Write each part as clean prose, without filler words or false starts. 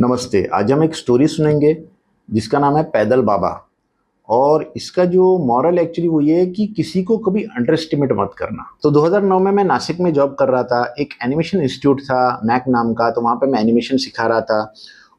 नमस्ते। आज हम एक स्टोरी सुनेंगे जिसका नाम है पैदल बाबा। और इसका जो मॉरल एक्चुअली वो ये है कि किसी को कभी अंडर एस्टिमेट मत करना। तो 2009 में मैं नासिक में जॉब कर रहा था। एक एनिमेशन इंस्टीट्यूट था मैक नाम का, तो वहाँ पे मैं एनिमेशन सिखा रहा था।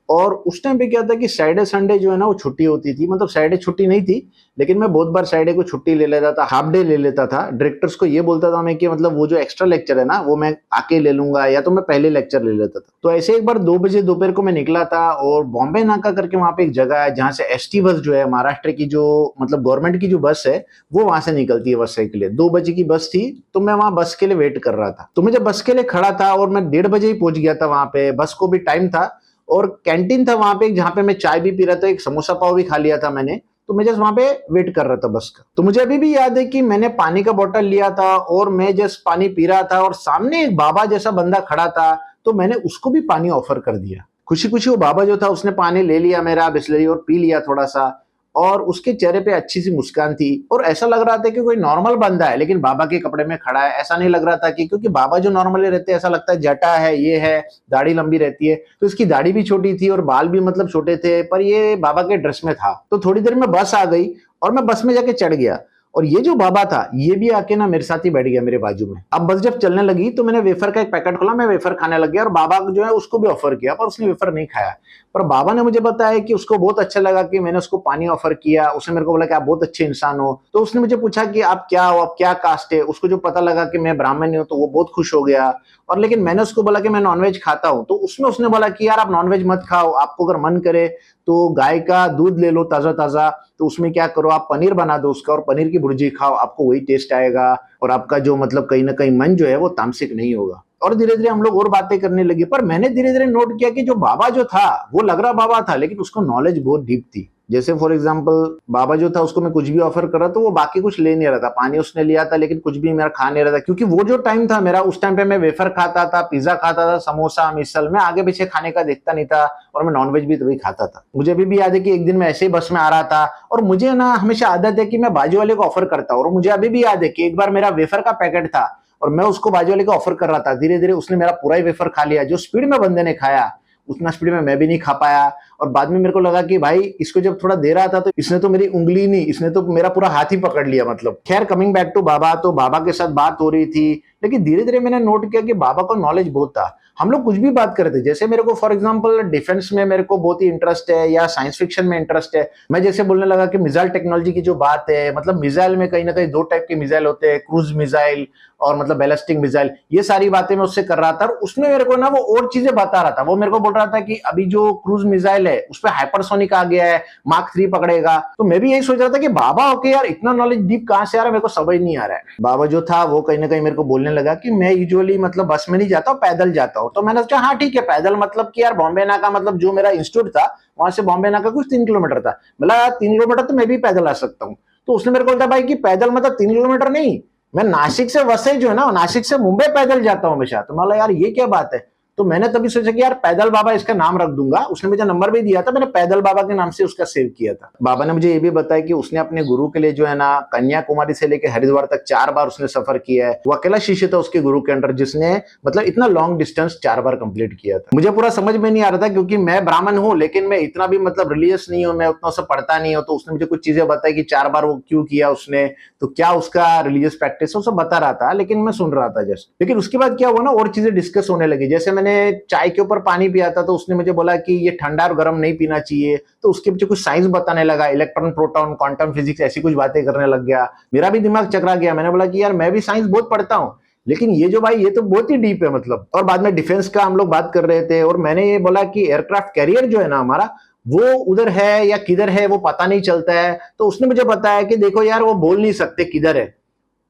और उस टाइम पे क्या था कि सैटरडे संडे जो है ना वो छुट्टी होती थी। मतलब सैटरडे छुट्टी नहीं थी, लेकिन मैं बहुत बार सैटरडे को छुट्टी ले लेता था, हाफ डे ले लेता था। डायरेक्टर्स को ये बोलता था मैं कि मतलब वो जो एक्स्ट्रा लेक्चर है ना वो मैं आके ले लूंगा, या तो मैं पहले लेक्चर ले लेता था। तो ऐसे एक बार 2 बजे दोपहर को मैं निकला था, और बॉम्बे नाका करके वहां पे एक जगह है जहां से एसटी बस जो है महाराष्ट्र की, जो मतलब गवर्नमेंट की जो बस है, वो वहां से निकलती है वर्षा के लिए। 2 बजे की बस थी, तो मैं वहां बस के लिए वेट कर रहा था। तो मैं जब बस के लिए खड़ा था और मैं 1:30 बजे ही पहुंच गया था वहां पे, बस को भी टाइम था। और कैंटीन था वहां पे जहां पे मैं चाय भी पी रहा था, एक समोसा पाव भी खा लिया था मैंने। तो मैं जस्ट वहां पे वेट कर रहा था बस का। तो मुझे अभी भी याद है कि मैंने पानी का बोतल लिया था और मैं जस्ट पानी पी रहा था, और सामने एक बाबा जैसा बंदा खड़ा था, तो मैंने उसको भी पानी ऑफर कर दिया। खुशी खुशी वो बाबा जो था उसने पानी ले लिया मेरा बिस्लरी और पी लिया थोड़ा सा। और उसके चेहरे पे अच्छी सी मुस्कान थी, और ऐसा लग रहा था कि कोई नॉर्मल बंदा है लेकिन बाबा के कपड़े में खड़ा है। ऐसा नहीं लग रहा था कि, क्योंकि बाबा जो नॉर्मली रहते हैं ऐसा लगता है जटा है, ये है, दाढ़ी लंबी रहती है। तो इसकी दाढ़ी भी छोटी थी और बाल भी मतलब छोटे थे, पर ये बाबा के ड्रेस में था। तो थोड़ी देर में बस आ गई और मैं बस में जाके चढ़ गया। और ये जो बाबा था ये भी आके ना मेरे साथ ही बैठ गया मेरे बाजू में। अब बस जब चलने लगी तो मैंने वेफर का एक पैकेट खोला, मैं वेफर खाने लग गया, और बाबा जो है उसको भी ऑफर किया, पर उसने वेफर नहीं खाया। पर बाबा ने मुझे बताया कि उसको बहुत अच्छा लगा कि मैंने उसको पानी ऑफर किया। उसने मेरे को बोला कि आप बहुत अच्छे इंसान हो। तो उसने मुझे पूछा कि आप क्या हो, आप क्या कास्ट है। उसको जो पता लगा कि मैं ब्राह्मण हूं तो वो बहुत खुश हो गया। और लेकिन मैंने उसको बोला कि मैं नॉनवेज खाता हूं, तो उसमें उसने बोला कि यार आप नॉनवेज मत खाओ, आपको अगर मन करे तो गाय का दूध ले लो ताजा ताजा, तो उसमें क्या करो आप पनीर बना दो उसका, और पनीर की भुर्जी खाओ, आपको वही टेस्ट आएगा। और आपका जो मतलब कहीं ना कहीं मन जो है वो तामसिक नहीं होगा। और धीरे धीरे हम लोग और बातें करने लगे। पर मैंने धीरे धीरे नोट किया कि जो बाबा जो था वो लग रहा बाबा था, लेकिन उसको नॉलेज बहुत डीप थी। जैसे फॉर एग्जाम्पल बाबा जो था उसको मैं कुछ भी ऑफर कर रहा तो वो बाकी कुछ ले नहीं रहा था। पानी उसने लिया था लेकिन कुछ भी मेरा खा नहीं रहा था, क्योंकि वो जो टाइम था मेरा, उस टाइम पे मैं वेफर खाता था, पिज्जा खाता था, समोसा मिसल, मैं आगे पीछे खाने का देखता नहीं था। और मैं नॉनवेज भी तभी खाता था। मुझे अभी भी याद है कि एक दिन मैं ऐसे ही बस में आ रहा था, और मुझे ना हमेशा आदत है कि मैं बाजू वाले को ऑफर करता हूँ। और मुझे अभी भी याद है कि एक बार मेरा वेफर का पैकेट था और मैं उसको बाजू वाले को ऑफर कर रहा था। धीरे धीरे उसने मेरा पूरा ही वेफर खा लिया। जो स्पीड में बंदे ने खाया उतना स्पीड में मैं भी नहीं खा पाया। और बाद में मेरे को लगा कि भाई इसको जब थोड़ा दे रहा था तो इसने तो मेरी उंगली नहीं, इसने तो मेरा पूरा हाथ ही पकड़ लिया। मतलब खैर, कमिंग बैक टू बाबा, तो बाबा के साथ बात हो रही थी, लेकिन धीरे धीरे मैंने नोट किया कि बाबा को नॉलेज बहुत था। हम लोग कुछ भी बात करते थे। जैसे मेरे को फॉर एग्जांपल डिफेंस में मेरे को बहुत ही इंटरेस्ट है, या साइंस फिक्शन में इंटरेस्ट है। मैं जैसे बोलने लगा कि मिसाइल टेक्नोलॉजी की जो बात है, मतलब मिसाइल में कहीं ना कहीं दो टाइप के मिसाइल होते हैं, क्रूज मिसाइल और मतलब बैलिस्टिक मिसाइल। ये सारी बातें मैं उससे कर रहा था, और उसमें मेरे को ना वो और चीजें बता रहा था। वो मेरे को बोल रहा था कि अभी जो क्रूज मिसाइल है उस पर हाइपरसोनिक आ गया है, मार्क 3 पकड़ेगा। तो मैं भी यही सोच रहा था कि बाबा ओके यार, इतना नॉलेज डीप कहां से आ रहा है, मेरे को समझ नहीं आ रहा है। बाबा जो था वो कहीं ना कहीं मेरे को बोलने लगा कि मैं यूजुअली मतलब बस में नहीं जाता हूँ, पैदल जाता हूँ। तो मैंने सोचा हाँ ठीक है, पैदल मतलब कि यार बॉम्बे नाका, मतलब जो मेरा इंस्टीट्यूट था वहां से बॉम्बे नाका कुछ 3 किलोमीटर था। बोला 3 किलोमीटर तो मैं भी पैदल आ सकता हूँ। तो उसने मेरे को बोला भाई कि पैदल मतलब 3 किलोमीटर नहीं, मैं नासिक से वसई जो है ना, नासिक से मुंबई पैदल जाता हूँ हमेशा। तो मैं यार ये क्या बात है। तो मैंने तभी सोचा कि यार पैदल बाबा इसका नाम रख दूंगा। उसने मुझे नंबर भी दिया था, मैंने पैदल बाबा के नाम से उसका सेव किया था। बाबा ने मुझे ये भी बताया कि उसने अपने गुरु के लिए जो है ना कन्याकुमारी से लेकर हरिद्वार तक 4 बार उसने सफर किया है। वो अकेला शिष्य था उसके गुरु के अंडर जिसने मतलब इतना लॉन्ग डिस्टेंस 4 बार कंप्लीट किया था। मुझे पूरा समझ में नहीं आ रहा था, क्योंकि मैं ब्राह्मण हूँ लेकिन मैं इतना भी मतलब रिलीजियस नहीं हूँ, मैं उतना से पढ़ता नहीं हूँ। तो उसने मुझे कुछ चीजें बताई कि 4 बार वो क्यों किया उसने, तो क्या उसका रिलीजियस प्रैक्टिस वो सब बता रहा था, लेकिन मैं सुन रहा था जस्ट। लेकिन उसके बाद क्या हुआ ना, और चीजें डिस्कस होने लगी। जैसे मैंने चाय के ऊपर पानी पिया था, तो उसने मुझे बोला कि ये ठंडा और गर्म नहीं पीना चाहिए। तो उसके पीछे कुछ साइंस बताने लगा, इलेक्ट्रॉन प्रोटॉन क्वांटम फिजिक्स ऐसी कुछ बातें करने लग गया। मेरा भी दिमाग चकरा गया। मैंने बोला कि यार मैं भी साइंस बहुत पढ़ता हूँ, लेकिन ये जो भाई ये तो बहुत ही डीप है मतलब। और बाद में डिफेंस का हम लोग बात कर रहे थे, और मैंने ये बोला कि एयरक्राफ्ट कैरियर जो है ना हमारा, वो उधर है या किधर है वो पता नहीं चलता है। तो उसने मुझे बताया कि देखो यार वो बोल नहीं सकते किधर है।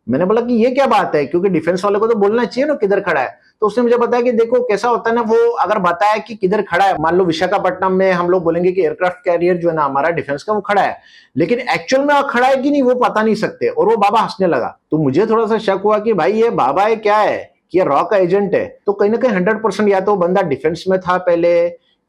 मैंने बोला कि ये क्या बात है, क्योंकि डिफेंस वाले को तो बोलना चाहिए ना किधर खड़ा है। तो उसने मुझे बताया कि देखो कैसा होता है ना, वो अगर बताया कि किधर खड़ा है, मान लो विशाखापट्टनम में हम लोग बोलेंगे कि एयरक्राफ्ट कैरियर जो है ना हमारा डिफेंस का वो खड़ा है, लेकिन एक्चुअल में खड़ा है कि नहीं वो पता नहीं सकते। और वो बाबा हंसने लगा। तो मुझे थोड़ा सा शक हुआ कि भाई ये बाबा है क्या है, कि ये रॉ का एजेंट है। तो कहीं ना कहीं 100% या तो बंदा डिफेंस में था पहले,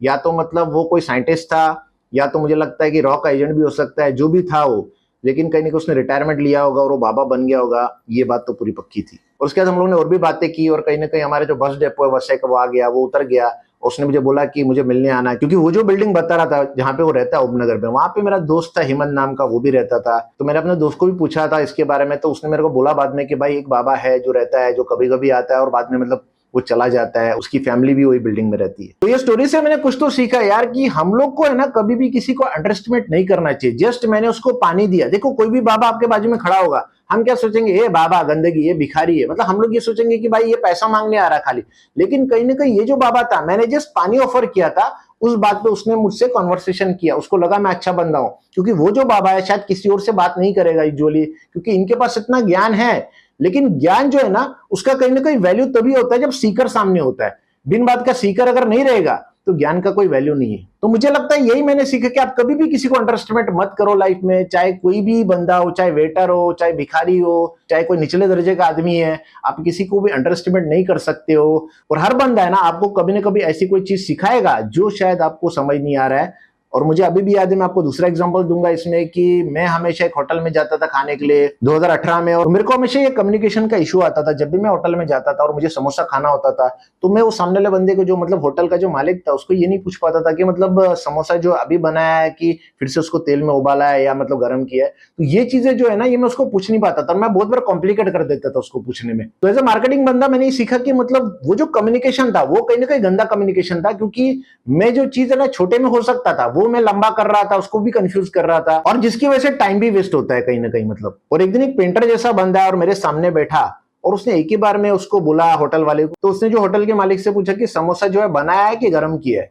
या तो मतलब वो कोई साइंटिस्ट था, या तो मुझे लगता है कि रॉ का एजेंट भी हो सकता है। जो भी था वो, लेकिन कहीं ना कहीं उसने रिटायरमेंट लिया होगा और वो बाबा बन गया होगा। ये बात तो पूरी पक्की थी। और उसके बाद हम लोगों ने और भी बातें की, और कहीं ना कहीं हमारे जो बस डेपो है वसई का वो आ गया, वो उतर गया। उसने मुझे बोला कि मुझे मिलने आना है, क्योंकि वो जो बिल्डिंग बता रहा था जहाँ पे वो रहता है उपनगर में, वहां पे मेरा दोस्त था हेमंत नाम का, वो भी रहता था। तो मैंने अपने दोस्त को भी पूछा था इसके बारे में, तो उसने मेरे को बोला बाद में कि भाई एक बाबा है जो रहता है, जो कभी कभी आता है और बाद में मतलब वो चला जाता है, उसकी फैमिली भी वही बिल्डिंग में रहती है। तो ये स्टोरी से मैंने कुछ तो सीखा यार कि हम लोग को है ना कभी भी किसी को अंडर एस्टिमेट नहीं करना चाहिए। जस्ट मैंने उसको पानी दिया। देखो कोई भी बाबा आपके बाजू में खड़ा होगा, हम क्या सोचेंगे, ये बाबा गंदगी, ये भिखारी है, मतलब हम लोग ये सोचेंगे कि भाई ये पैसा मांगने आ रहा खाली। लेकिन कहीं ना कहीं ये जो बाबा था, मैंने जस्ट पानी ऑफर किया था, उस बात पे उसने मुझसे कॉन्वर्सेशन किया, उसको लगा मैं अच्छा बंदा हूं। क्योंकि वो जो बाबा है शायद किसी और से बात नहीं करेगा यूजुअली, क्योंकि इनके पास इतना ज्ञान है। लेकिन ज्ञान जो है ना उसका कहीं ना कहीं वैल्यू तभी होता है जब सीकर सामने होता है। बिन बात का सीकर अगर नहीं रहेगा तो ज्ञान का कोई वैल्यू नहीं है। तो मुझे लगता है यही मैंने सीखा कि आप कभी भी किसी को अंडर एस्टिमेट मत करो लाइफ में, चाहे कोई भी बंदा हो, चाहे वेटर हो, चाहे भिखारी हो, चाहे कोई निचले दर्जे का आदमी है, आप किसी को भी अंडर एस्टिमेट नहीं कर सकते हो। और हर बंदा है ना आपको कभी ना कभी ऐसी कोई चीज सिखाएगा जो शायद आपको समझ नहीं आ रहा है। और मुझे अभी भी याद है, मैं आपको दूसरा एग्जांपल दूंगा इसमें, कि मैं हमेशा एक होटल में जाता था खाने के लिए 2018 में, और मेरे को हमेशा ये कम्युनिकेशन का इशू आता था। जब भी मैं होटल में जाता था और मुझे समोसा खाना होता था, तो मैं वो सामने वाले बंदे को, जो मतलब होटल का जो मालिक था, उसको ये नहीं पूछ पाता था कि मतलब समोसा जो अभी बनाया है कि फिर से उसको तेल में उबाला है या मतलब गर्म किया है। तो ये चीजें जो है ना, ये मैं उसको पूछ नहीं पाता था, मैं बहुत बार कॉम्प्लिकेट कर देता था उसको पूछने में। तो एज ए मार्केटिंग बंदा मैंने ये सीखा कि मतलब वो जो कम्युनिकेशन था वो कहीं ना कहीं गंदा कम्युनिकेशन था, क्योंकि मैं जो चीज है ना छोटे में हो सकता था, वो मैं लंबा कर रहा था, उसको भी कंफ्यूज कर रहा था, और जिसकी वजह से टाइम भी वेस्ट होता है कहीं ना कहीं मतलब। और एक दिन एक पेंटर जैसा बंदा है और मेरे सामने बैठा, और उसने एक ही बार में उसको बोला होटल वाले को, तो उसने जो होटल के मालिक से पूछा कि समोसा जो है बनाया है कि गर्म किया है।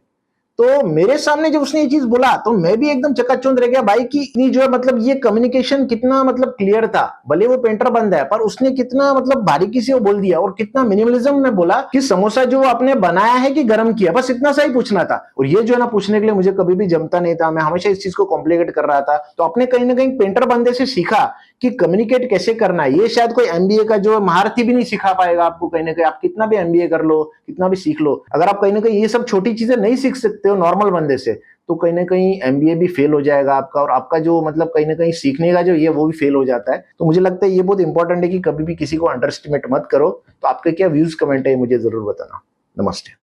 तो मेरे सामने जब उसने ये चीज बोला तो मैं भी एकदम चकाचौंध रह गया भाई, कि इतनी जो है मतलब ये कम्युनिकेशन कितना मतलब क्लियर था। भले वो पेंटर बंद है पर उसने कितना मतलब बारीकी से वो बोल दिया, और कितना मिनिमलिज्म में बोला कि समोसा जो आपने बनाया है कि गर्म किया, बस इतना सा ही पूछना था। और ये जो है ना पूछने के लिए मुझे कभी भी जमता नहीं था, मैं हमेशा इस चीज को कॉम्प्लिकेट कर रहा था। तो आपने कहीं ना कहीं पेंटर बंदे से सीखा कि कम्युनिकेट कैसे करना है। ये शायद कोई एमबीए का जो महारथी भी नहीं सिखा पाएगा आपको। कहीं ना कहीं आप कितना भी एमबीए कर लो, कितना भी सीख लो, अगर आप कहीं ना कहीं ये सब छोटी चीजें नहीं सीख सकते हो नॉर्मल बंदे से, तो कहीं ना कहीं एमबीए भी फेल हो जाएगा आपका, और आपका जो मतलब कहीं ना कहीं सीखने का जो ये वो भी फेल हो जाता है। तो मुझे लगता है ये बहुत इंपॉर्टेंट है कि कभी भी किसी को अंडर एस्टिमेट मत करो। तो आपके क्या व्यूज कमेंट है मुझे जरूर बताना। नमस्ते।